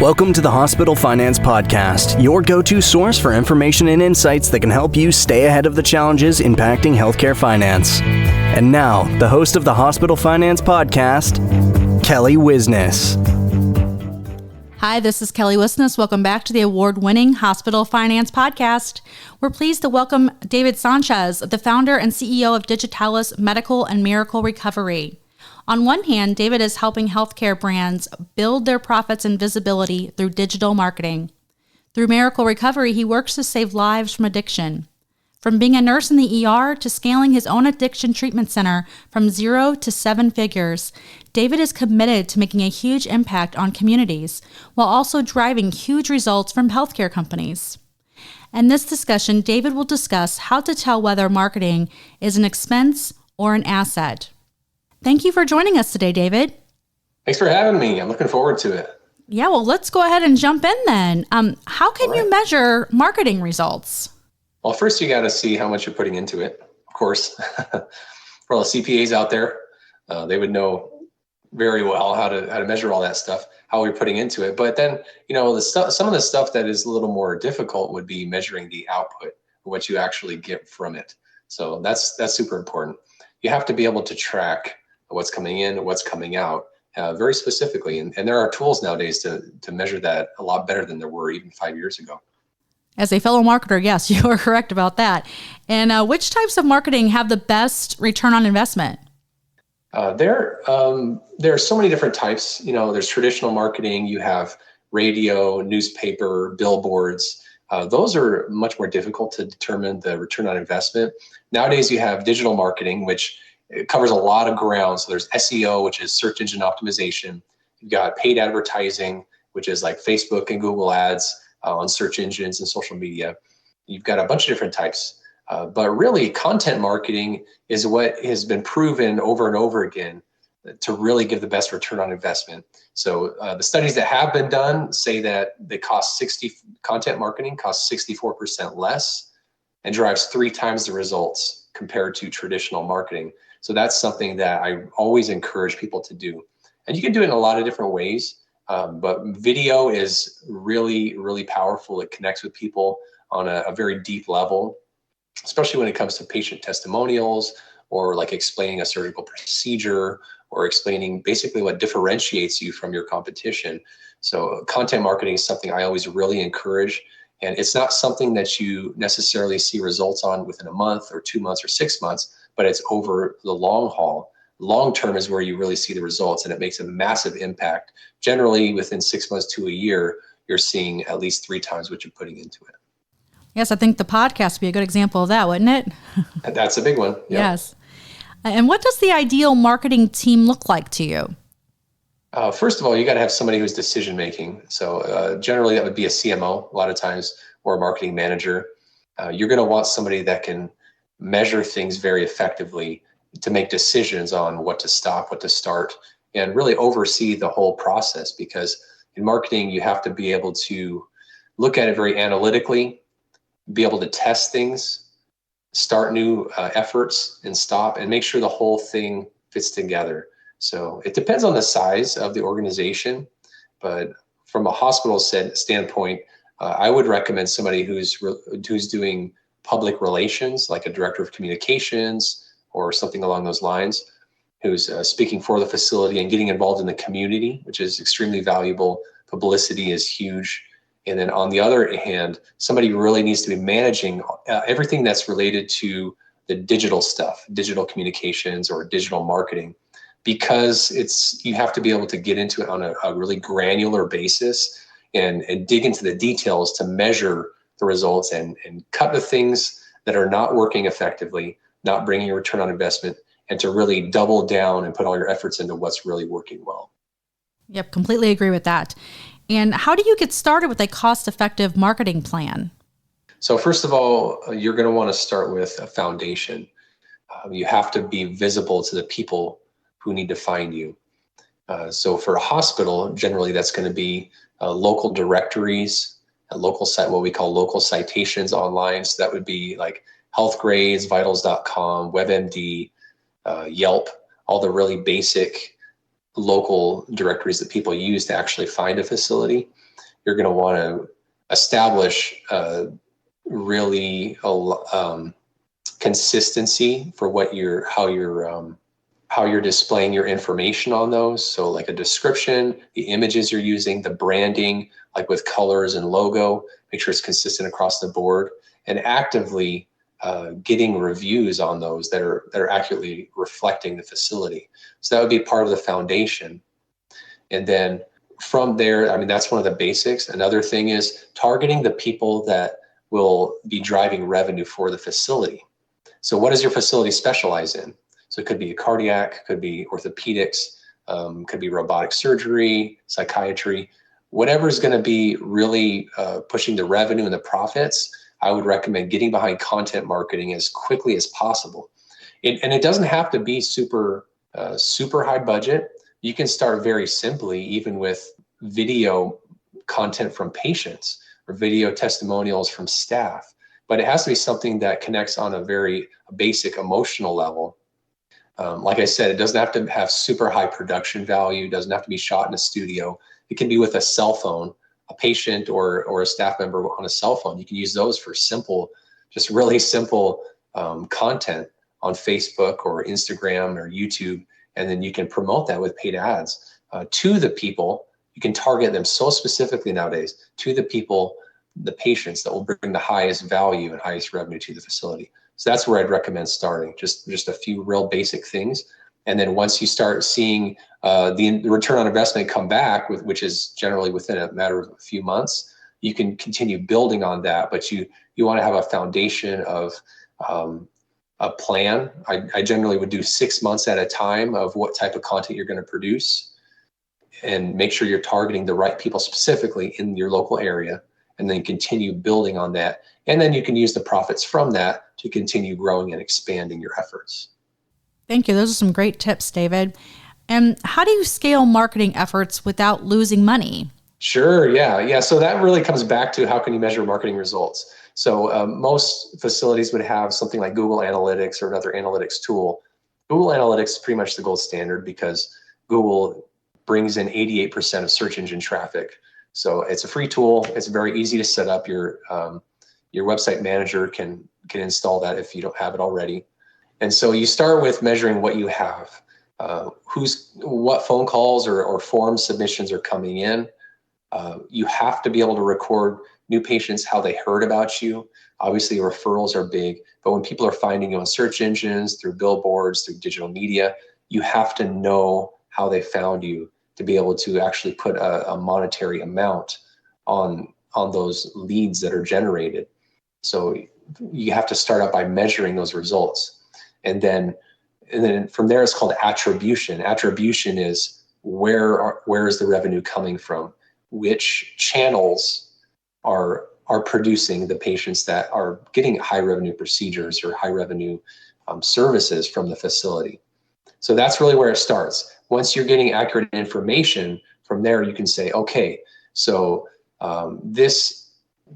Welcome to the Hospital Finance Podcast, your go-to source for information and insights that can help you stay ahead of the challenges impacting healthcare finance. And now, the host of the Hospital Finance Podcast, Kelly Wisness. Hi, this is Kelly Wisness. Welcome back to the award-winning Hospital Finance Podcast. We're pleased to welcome David Sanchez, the founder and CEO of Digitalis Medical and Miracle Recovery. On one hand, David is helping healthcare brands build their profits and visibility through digital marketing. Through Miracle Recovery, he works to save lives from addiction. From being a nurse in the ER to scaling his own addiction treatment center from 0 to 7 figures, David is committed to making a huge impact on communities while also driving huge results from healthcare companies. In this discussion, David will discuss how to tell whether marketing is an expense or an asset. Thank you for joining us today, David. Thanks for having me. I'm looking forward to it. Yeah, well, let's go ahead and jump in then. How can you measure marketing results? Well, first you got to see how much you're putting into it, of course. For all the CPAs out there, they would know very well how to measure all that stuff, how we're putting into it. But then, some of the stuff that is a little more difficult would be measuring the output, what you actually get from it. So that's super important. You have to be able to track what's coming in, what's coming out, very specifically. And there are tools nowadays to measure that a lot better than there were even 5 years ago. As a fellow marketer, yes, you are correct about that. And which types of marketing have the best return on investment? There are so many different types. There's traditional marketing. You have radio, newspaper, billboards. Those are much more difficult to determine the return on investment. Nowadays, you have digital marketing, which it covers a lot of ground. So there's SEO, which is search engine optimization. You've got paid advertising, which is like Facebook and Google ads on search engines and social media. You've got a bunch of different types. But really, content marketing is what has been proven over and over again to really give the best return on investment. So the studies that have been done say that content marketing costs 64% less and drives 3 times the results compared to traditional marketing. So that's something that I always encourage people to do. And you can do it in a lot of different ways, but video is really, really powerful. It connects with people on a very deep level, especially when it comes to patient testimonials or like explaining a surgical procedure or explaining basically what differentiates you from your competition. So content marketing is something I always really encourage. And it's not something that you necessarily see results on within a month or 2 months or 6 months, but it's over the long haul. Long term is where you really see the results, and it makes a massive impact. Generally, within 6 months to a year, you're seeing at least 3 times what you're putting into it. Yes, I think the podcast would be a good example of that, wouldn't it? That's a big one. Yep. Yes. And what does the ideal marketing team look like to you? First of all, you got to have somebody who's decision making. So generally, that would be a CMO a lot of times, or a marketing manager. You're going to want somebody that can measure things very effectively to make decisions on what to stop, what to start, and really oversee the whole process. Because in marketing, you have to be able to look at it very analytically, be able to test things, start new efforts and stop, and make sure the whole thing fits together. So it depends on the size of the organization, but from a hospital standpoint, I would recommend somebody who's doing public relations, like a director of communications or something along those lines, who's speaking for the facility and getting involved in the community, which is extremely valuable. Publicity is huge. And then on the other hand, somebody really needs to be managing everything that's related to the digital stuff, digital communications or digital marketing, because you have to be able to get into it on a really granular basis and dig into the details to measure the results and cut the things that are not working effectively, not bringing a return on investment, and to really double down and put all your efforts into what's really working well. Yep, completely agree with that. And how do you get started with a cost-effective marketing plan? So first of all, you're going to want to start with a foundation. You have to be visible to the people who need to find you. So for a hospital, generally that's going to be local directories, what we call local citations online. So that would be like Healthgrades, Vitals.com, WebMD, Yelp, all the really basic local directories that people use to actually find a facility. you're going to want to establish really consistency for how you're displaying your information on those. So like a description, the images you're using, the branding, like with colors and logo, make sure it's consistent across the board, and actively getting reviews on those that are accurately reflecting the facility. So that would be part of the foundation. And then from there, I mean, that's one of the basics. Another thing is targeting the people that will be driving revenue for the facility. So what does your facility specialize in? So it could be cardiac, could be orthopedics, could be robotic surgery, psychiatry, whatever is going to be really pushing the revenue and the profits. I would recommend getting behind content marketing as quickly as possible. And it doesn't have to be super high budget. You can start very simply, even with video content from patients or video testimonials from staff. But it has to be something that connects on a very basic emotional level. Like I said, it doesn't have to have super high production value. It doesn't have to be shot in a studio. It can be with a cell phone, a patient or a staff member on a cell phone. You can use those for simple, just really simple content on Facebook or Instagram or YouTube. And then you can promote that with paid ads to the people. You can target them so specifically nowadays to the people, the patients that will bring the highest value and highest revenue to the facility. So that's where I'd recommend starting, just a few real basic things. And then once you start seeing the return on investment come back, which is generally within a matter of a few months, you can continue building on that. But you want to have a foundation of a plan. I generally would do 6 months at a time of what type of content you're going to produce, and make sure you're targeting the right people specifically in your local area, and then continue building on that. And then you can use the profits from that to continue growing and expanding your efforts. Thank you. Those are some great tips, David. And how do you scale marketing efforts without losing money? Sure. Yeah. So that really comes back to how can you measure marketing results? So most facilities would have something like Google Analytics or another analytics tool. Google Analytics is pretty much the gold standard because Google brings in 88% of search engine traffic. So it's a free tool. It's very easy to set up. Your website manager can install that if you don't have it already. And so you start with measuring what you have, what phone calls or form submissions are coming in. You have to be able to record new patients, how they heard about you. Obviously, referrals are big, but when people are finding you on search engines, through billboards, through digital media, you have to know how they found you to be able to actually put a monetary amount on those leads that are generated. So you have to start out by measuring those results. And then from there, it's called attribution. Attribution is where is the revenue coming from? Which channels are producing the patients that are getting high revenue procedures or high revenue services from the facility? So that's really where it starts. Once you're getting accurate information, from there you can say, okay, so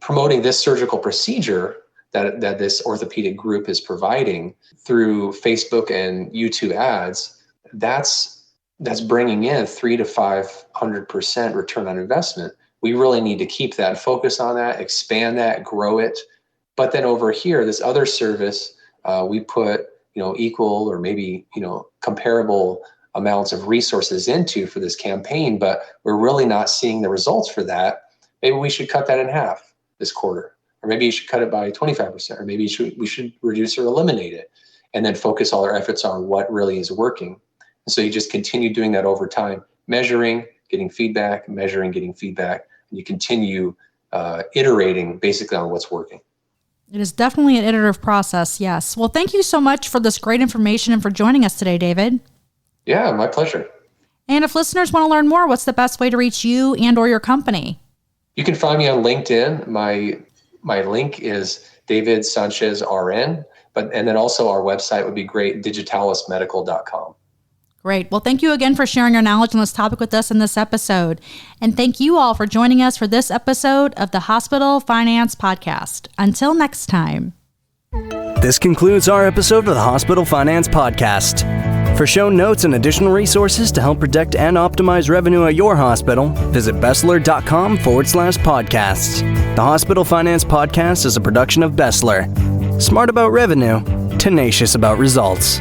promoting this surgical procedure that this orthopedic group is providing through Facebook and YouTube ads, that's bringing in 300 to 500% return on investment. We really need to keep that, focus on that, expand that, grow it. But then over here, this other service, we put equal or maybe comparable amounts of resources into for this campaign, but we're really not seeing the results for that. Maybe we should cut that in half this quarter, or maybe you should cut it by 25%, or maybe we should reduce or eliminate it, and then focus all our efforts on what really is working. And so you just continue doing that over time, measuring, getting feedback, measuring, getting feedback, and you continue iterating basically on what's working. It is definitely an iterative process, yes. Well, thank you so much for this great information and for joining us today, David. Yeah, my pleasure. And if listeners want to learn more, what's the best way to reach you and or your company? You can find me on LinkedIn. My link is David Sanchez RN, and then also our website would be great, digitalismedical.com. Great. Well, thank you again for sharing your knowledge on this topic with us in this episode. And thank you all for joining us for this episode of the Hospital Finance Podcast. Until next time. This concludes our episode of the Hospital Finance Podcast. For show notes and additional resources to help protect and optimize revenue at your hospital, visit Bessler.com/podcasts. The Hospital Finance Podcast is a production of Bessler. Smart about revenue, tenacious about results.